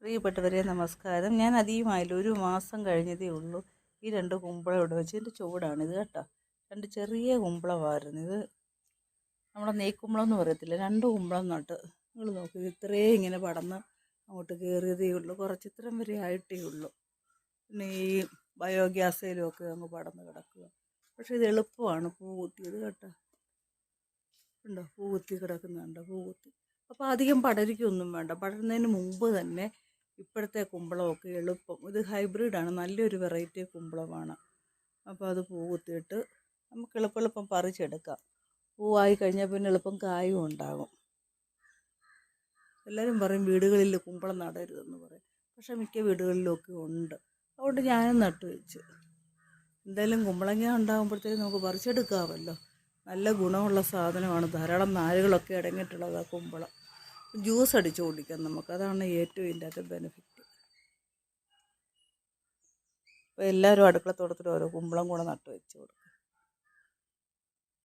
പ്രിയപ്പെട്ടവരെ നമസ്കാരം. ഞാൻ അധികമായില്ല, ഒരു മാസം കഴിഞ്ഞതേ ഉള്ളൂ ഈ 2 കുമ്പളം ഇവിടെ വെച്ച്. ഇതിൻ്റെ ചുവടാണിത് കേട്ടോ. 2 ചെറിയ കുമ്പളമായിരുന്നു ഇത്. നമ്മുടെ നെയ്ക്കുമ്പളം എന്ന് പറയത്തില്ല, 2 കുമ്പളം നട്ട്. നിങ്ങൾ നോക്കി, ഇത് ഇത്രയും ഇങ്ങനെ പടന്ന് അങ്ങോട്ട് കയറിയതേ ഉള്ളൂ. കുറച്ച് ഇത്രയും വരെ ആയിട്ടേ ഉള്ളൂ. പിന്നെ ഈ ബയോഗ്യാസിലും ഒക്കെ അങ്ങ് പടന്ന് കിടക്കുക. പക്ഷേ ഇത് എളുപ്പമാണ് പൂ കുത്തിയത് കേട്ടോ. ഉണ്ടോ, പൂ കുത്തി കിടക്കുന്നുണ്ടോ, പൂ കുത്തി. അപ്പോൾ അധികം പടരിക്കൊന്നും വേണ്ട. പടരുന്നതിന് മുമ്പ് തന്നെ ഇപ്പോഴത്തെ കുമ്പളമൊക്കെ എളുപ്പം. ഇത് ഹൈബ്രിഡാണ്, നല്ലൊരു വെറൈറ്റി കുമ്പളമാണ്. അപ്പോൾ അത് പൂ കുത്തിയിട്ട് നമുക്ക് എളുപ്പം പറിച്ചെടുക്കാം. പൂവായി കഴിഞ്ഞാൽ പിന്നെ എളുപ്പം കായും ഉണ്ടാകും. എല്ലാവരും പറയും വീടുകളിൽ കുമ്പളം നടരുതെന്ന് പറയും, പക്ഷേ മിക്ക വീടുകളിലൊക്കെ ഉണ്ട്. അതുകൊണ്ട് ഞാനും നട്ടു വെച്ച്. എന്തായാലും കുമ്പളങ്ങ ഉണ്ടാകുമ്പോഴത്തേക്കും നമുക്ക് പറിച്ചെടുക്കാമല്ലോ. നല്ല ഗുണമുള്ള സാധനമാണ്, ധാരാളം നാരുകളൊക്കെ അടങ്ങിയിട്ടുള്ളതാണ് കുമ്പളം. ജ്യൂസ് അടിച്ച് കുടിക്കാം നമുക്ക്, അതാണ് ഏറ്റവും ഇതിൻ്റെ അകത്ത് ബെനിഫിറ്റ്. അപ്പോൾ എല്ലാവരും അടുക്കളത്തോട്ടത്തിൽ ഓരോ കുമ്പളം കൂടെ നട്ടു വെച്ച് കൊടുക്കും.